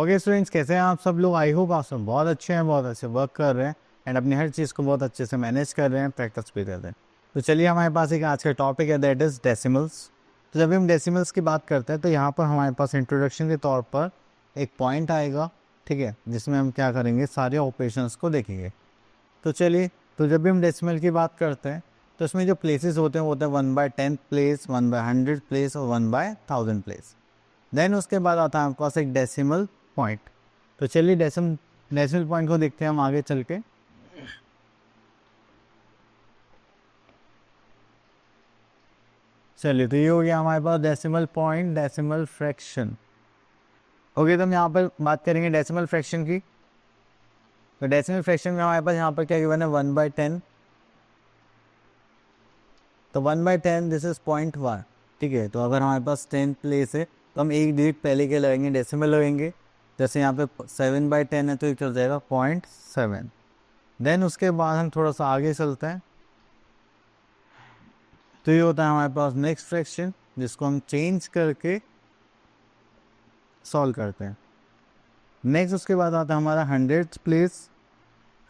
Okay students, कैसे हैं आप सब लोग? आई होप आप सब बहुत अच्छे हैं, बहुत अच्छे वर्क कर रहे हैं एंड अपनी हर चीज़ को बहुत अच्छे से मैनेज कर रहे हैं, प्रैक्टिस भी कर रहे हैं। तो चलिए, हमारे पास एक आज का टॉपिक है, दैट इज़ डेसिमल्स। तो जब हम डेसिमल्स की बात करते हैं तो यहाँ पर हमारे पास इंट्रोडक्शन के तौर पर एक पॉइंट आएगा, ठीक है, जिसमें हम क्या करेंगे, सारे ऑपरेशंस को देखेंगे। तो चलिए, तो जब भी हम डेसिमल की बात करते हैं तो इसमें जो प्लेसेस होते हैं वो होते हैं 1/10 प्लेस, 1/100 प्लेस और 1/1000 प्लेस। देन उसके बाद आता है आपके पास एक डेसिमल पॉइंट। तो चलिए डेसिमल पॉइंट को देखते हैं हम आगे चल के। चलिए, तो ये हो गया हमारे पास decimal point, decimal fraction. Okay, तो हम यहाँ पर बात करेंगे डेसिमल फ्रैक्शन की। तो डेसिमल फ्रैक्शन में हमारे पास यहाँ पर क्या गिवन है, 1/10। तो 1/10 दिस इज 0.1, ठीक है। तो अगर हमारे पास 10 प्लेस है तो हम एक डिजिट पहले के लगेंगे, डेसिमल लगेंगे। जैसे यहाँ पे 7/10 है तो ये चल जाएगा 0.7। देन उसके बाद हम थोड़ा सा आगे चलते हैं, तो ये होता है हमारे पास नेक्स्ट फ्रैक्शन, जिसको हम चेंज करके सॉल्व करते हैं। नेक्स्ट उसके बाद आता है हमारा 100th प्लेस।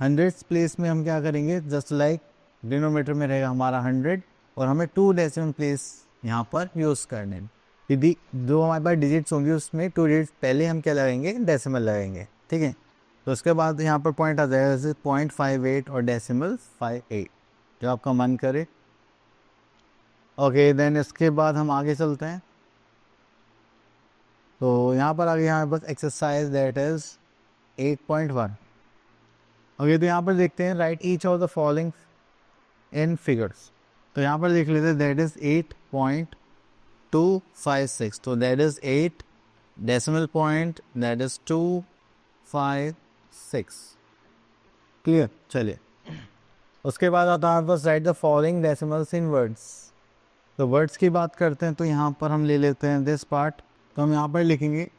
100th प्लेस में हम क्या करेंगे, जस्ट लाइक डिनोमीटर में रहेगा हमारा 100 और हमें 2 डेसिमल प्लेस यहाँ पर यूज़ करने हैं। यदि जो हमारे पास डिजिट्स होंगे उसमें 2 डिजिट्स पहले हम क्या लगाएंगे, डेसिमल लगाएंगे, ठीक है। तो उसके बाद यहाँ पर पॉइंट आ जाएगा जैसे 0.58 और डेसिमल 58, जो आपका मन करे। ओके, देन इसके बाद हम आगे चलते हैं। तो यहाँ पर आगे हमारे पास एक्सरसाइज दैट इज 8.1। ओके, तो यहाँ पर देखते हैं, right each of the following in figures. तो यहाँ पर देख लेते हैं, दैट इज 8.256। तो that is 8 decimal point, that is 256। Clear. चलिए, उसके बाद आता है बस right the following decimals in words. तो वर्ड्स की बात करते हैं तो यहाँ पर हम ले लेते हैं दिस पार्ट। तो हम यहाँ पर लिखेंगे,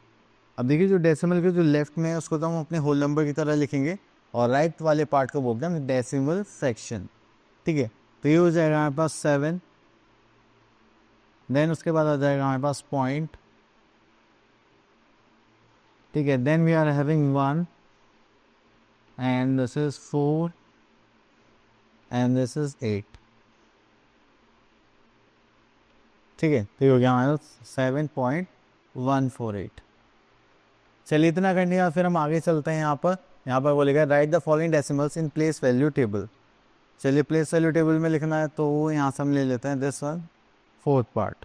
अब देखिए जो डेसिमल के जो लेफ्ट में है उसको तो हम अपने होल नंबर की तरह लिखेंगे और राइट वाले पार्ट को बोलते हैं डेसिमल फ्रैक्शन, ठीक है। तो ये हो जाएगा हमारे पास 7। देन उसके बाद आ जाएगा हमारे पास पॉइंट, ठीक है। Then we are having 1 and this is 4 and this is 8, ठीक है। तो ये हो गया हमारे 7.148। चलिए, इतना करने के बाद फिर हम आगे चलते हैं। यहाँ पर बोलेगा right the following decimals in place value table. चलिए, प्लेस वैल्यू टेबल में लिखना है तो यहाँ से हम ले लेते हैं दिस वन, 4th पार्ट।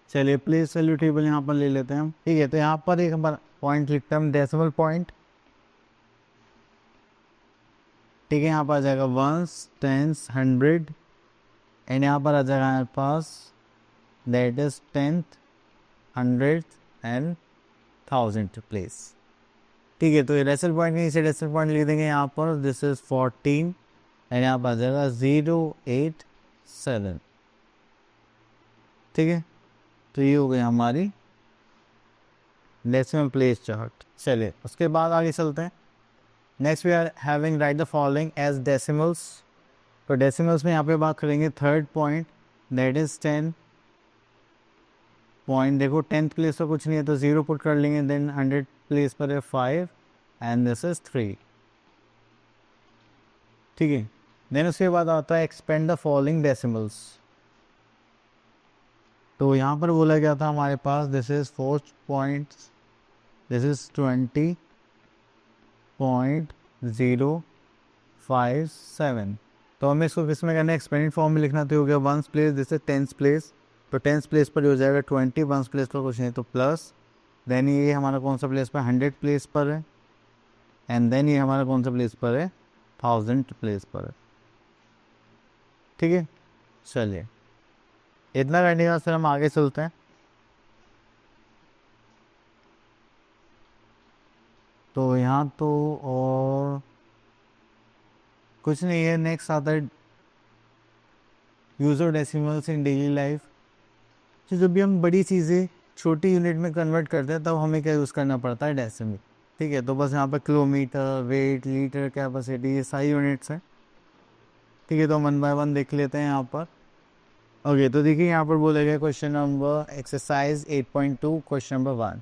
चलिए, प्लेस वैल्यू टेबल यहाँ पर ले लेते हैं हम, ठीक है। तो यहाँ पर एक हमारा पॉइंट लिखते हैं हम, डेसिमल पॉइंट, ठीक है। यहाँ पर आ जाएगा वंस, टेंस, 100 एंड यहाँ पर आ जाएगा हमारे पास that is 10th, 100th and 1000th place, ठीक है। तो ये डेसिमल पॉइंट नहीं, इसे डेसिमल पॉइंट लिख देंगे यहाँ पर, दिस इज 14 एंड यहाँ पर आ जाएगा 087, ठीक है। तो ये हो गई हमारी डेसिमल प्लेस चार्ट। चलिए, उसके बाद आगे चलते हैं। Next we are having right the following as decimals. तो डेसिमल्स में यहाँ पे बात करेंगे 3rd point, that is 10 point. देखो 10th प्लेस पर कुछ नहीं है तो 0 पुट कर लेंगे। देन 100 प्लेस पर है 5 एंड दिस इज 3, ठीक है। देन उसके बाद आता है एक्सपेंड द फॉलोइंग डेसिमल्स। तो यहाँ पर बोला गया था हमारे पास this is 4 points, this is 20.057। तो हमें इसको किस में करना है, एक्सपेंडेड फॉर्म में लिखना। तो हो गया 1st place, this is 10th place. तो 10th प्लेस पर हो जाएगा 20, 1st प्लेस पर कुछ नहीं तो प्लस। देन ये हमारा कौन सा प्लेस पर, 100 प्लेस पर है। एंड देन ये हमारा कौन सा प्लेस पर है, 1000 प्लेस पर है, ठीक है। चलिए, इतना करने के बाद फिर हम आगे चलते हैं। तो यहाँ तो और कुछ नहीं है। नेक्स्ट आता है यूज़र डेसिमल्स इन डेली लाइफ। तो जब भी हम बड़ी चीज़ें छोटी यूनिट में कन्वर्ट करते हैं तब हमें क्या यूज़ करना पड़ता है, डेसिमल, ठीक है। तो बस यहाँ पर किलोमीटर, वेट, लीटर, कैपेसिटी, ये सारी यूनिट्स हैं, ठीक है। तो 1 बाय 1 देख लेते हैं यहाँ पर। ओके, तो देखिए यहाँ पर बोला गया question number exercise 8.2 question number 1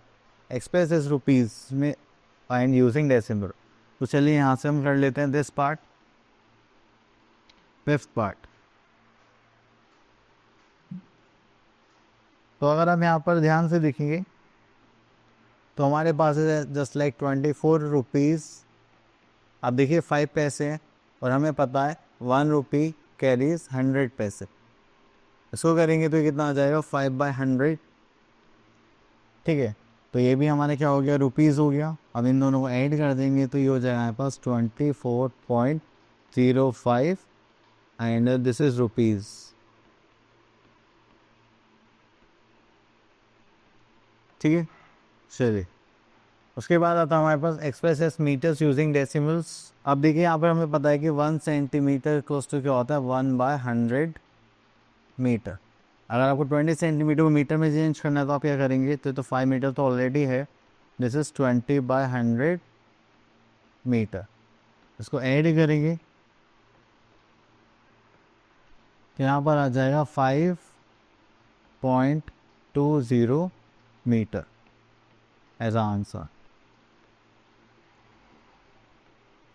express is rupees में एंड यूजिंग डेसिमल। तो चलिए यहाँ से हम कर लेते हैं दिस पार्ट, फिफ्थ पार्ट। तो अगर हम यहाँ पर ध्यान से देखेंगे तो हमारे पास है जस्ट लाइक 24 रुपीज़। अब देखिए 5 पैसे हैं और हमें पता है 1 रुपी कैरीज 100 पैसे। इसको करेंगे तो कितना आ जाएगा 5/100। ठीक है, तो ये भी हमारे क्या हो गया, रुपीज़ हो गया। अब इन दोनों को ऐड कर देंगे तो ये हो जाएगा हमारे पास 24.05 एंड दिस इज रुपीज़। ठीक है, चलिए उसके बाद आता है हमारे पास express as meters using decimals. अब देखिए यहाँ पर हमें पता है कि 1 सेंटीमीटर क्लोज टू क्या होता है 1/100 मीटर। अगर आपको 20 सेंटीमीटर को मीटर में चेंज करना है तो आप क्या करेंगे, तो 5 मीटर तो ऑलरेडी है, दिस इज़ 20/100 मीटर। इसको ऐड करेंगे तो यहाँ पर आ जाएगा 5.20 मीटर एज आंसर।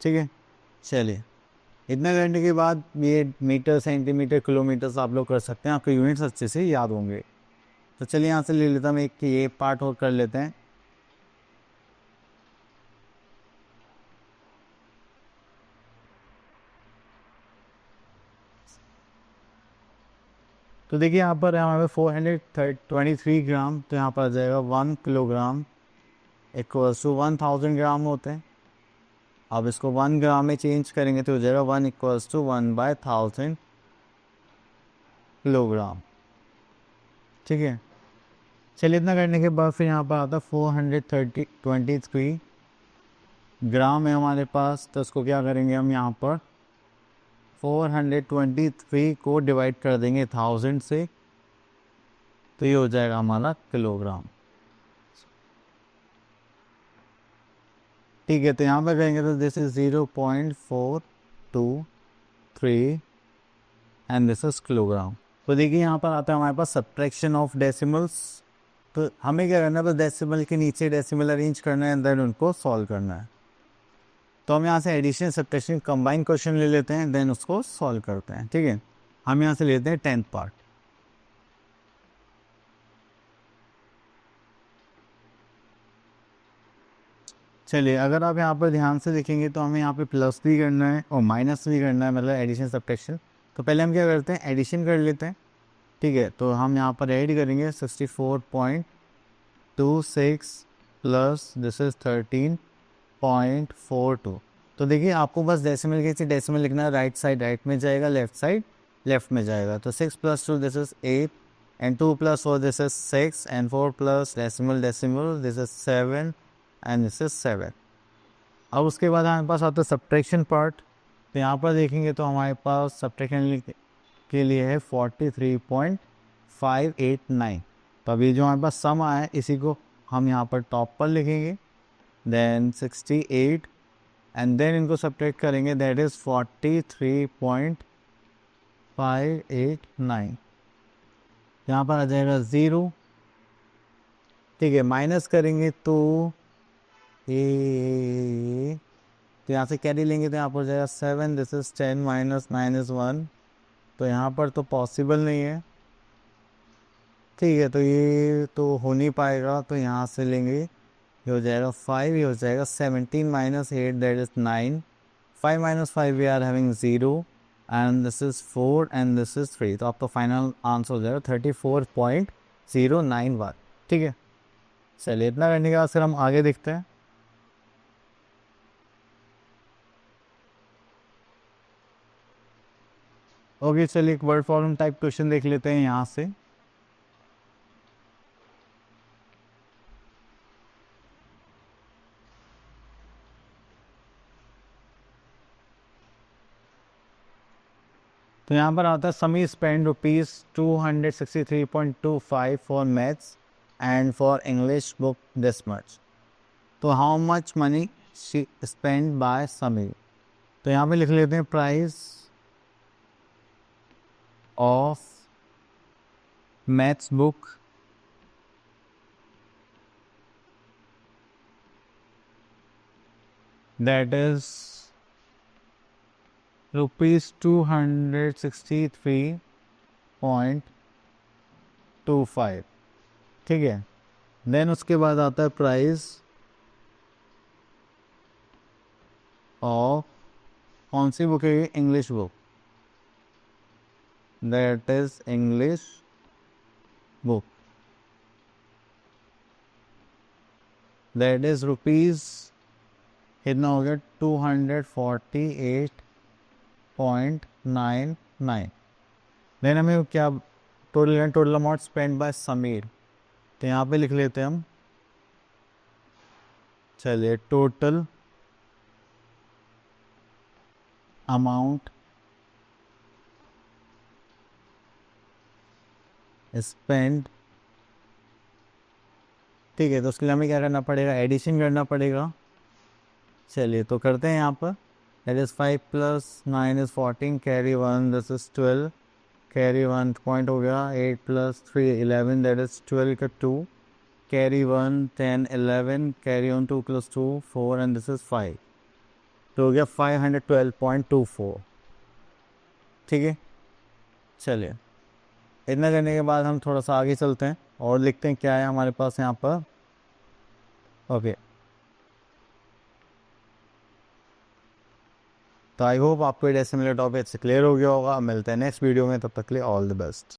ठीक है, चलिए इतना करने के बाद ये मीटर सेंटीमीटर किलोमीटर आप लोग कर सकते हैं, आपके यूनिट्स अच्छे से याद होंगे। तो चलिए यहाँ से ले लेता हूँ एक ये पार्ट और कर लेते हैं। तो देखिए यहाँ पर हमारे 423 ग्राम, तो यहाँ पर आ जाएगा 1 किलोग्राम इक्वल्स टू 1000 ग्राम होते हैं। अब इसको 1 ग्राम में चेंज करेंगे तो हो जाएगा 1 इक्वल्स टू 1/1000 किलोग्राम। ठीक है, चलिए इतना करने के बाद फिर यहाँ पर आता है 423 ग्राम है हमारे पास। तो उसको क्या करेंगे हम, यहाँ पर 423 को डिवाइड कर देंगे 1000 से, तो ये हो जाएगा हमारा किलोग्राम। ठीक है, तो यहाँ पर कहेंगे तो this is 0.423 and this is kilogram. तो देखिए यहाँ पर आता है हमारे पास सब्ट्रैक्शन ऑफ डेसिमल्स। तो हमें क्या करना है, बस डेसिमल के नीचे डेसिमल अरेंज करना है एंड देन उनको सॉल्व करना है। तो हम यहाँ से एडिशन सब्ट्रैक्शन कंबाइन क्वेश्चन ले लेते हैं, देन उसको सॉल्व करते हैं। ठीक है, हम यहाँ से लेते हैं 10th पार्ट। चलिए अगर आप यहाँ पर ध्यान से देखेंगे तो हमें यहाँ पे प्लस भी करना है और माइनस भी करना है, मतलब एडिशन सब्ट्रैक्शन। तो पहले हम क्या करते हैं, एडिशन कर लेते हैं। ठीक है, तो हम यहाँ पर ऐड करेंगे 64.26 प्लस दिस इज 13.42। तो देखिए आपको बस डेसिमल के डेसिमल लिखना है, राइट साइड राइट में जाएगा, लेफ्ट साइड लेफ्ट में जाएगा। तो 6 + 2 this is 8 and 2 + 4 this is 6 and 4 plus decimal decimal this is 7 and this is 7। अब उसके बाद हमारे पास आता है सब्ट्रैक्शन पार्ट। तो यहाँ पर देखेंगे तो हमारे पास सब्ट्रैक्शन के लिए है 43.589। तो अभी जो हमारे पास सम आया है इसी को हम यहाँ पर टॉप पर लिखेंगे, देन 68 एंड देन इनको सब्ट्रैक्ट करेंगे, दैट इज़ 43.589। यहाँ पर आ जाएगा 0। ठीक है, माइनस करेंगे तो ये, तो यहाँ से कैरी लेंगे तो यहाँ पर हो जाएगा 7, दिस इज 10 -1। तो यहाँ पर तो पॉसिबल नहीं है। ठीक है, तो ये तो हो नहीं पाएगा, तो यहाँ से लेंगे, ये हो जाएगा 5, ये हो जाएगा 17 - 8 that is 9। 5 - 5 we are having 0 and this is 4 and this is 3। तो आपका फाइनल आंसर हो जाएगा 34.091। ठीक है, चलिए इतना करने के बाद फिर हम आगे देखते हैं। ओके, चलिए एक वर्ड प्रॉब्लम टाइप क्वेश्चन देख लेते हैं यहाँ से। तो यहाँ पर आता है Sami spend ₹263.25 for maths and for English book this much. तो how much money she spend by Sami. तो यहाँ पे लिख लेते हैं price of maths book that is ₹263.25, ठीक है। देन उसके बाद आता है प्राइस ऑफ कौन सी बुक है ये, English book, that is English book, that is rupees कितना हो गया, 248.99। देन हमें क्या total amount spend by Sameer, तो यहाँ पे लिख लेते हैं हम, चलिए टोटल अमाउंट स्पेंड, ठीक है। तो उसके लिए हमें क्या करना पड़ेगा, एडिशन करना पड़ेगा। चलिए तो करते हैं यहाँ पर, that is 5 + 9 = 14, carry 1 this is 12, carry 1 point हो गया, 8 + 3 11, दैट इज 12 का 2, carry 1 10 11, carry on 2 + 2 4 and this is 5, तो हो गया 512.24, ठीक है। चलिए इतना करने के बाद हम थोड़ा सा आगे चलते हैं और लिखते हैं क्या है हमारे पास यहाँ पर। ओके, तो आई होप आपको ये डेसिमल टॉपिक से क्लियर हो गया होगा। मिलते हैं नेक्स्ट वीडियो में, तब तक के लिए ऑल द बेस्ट।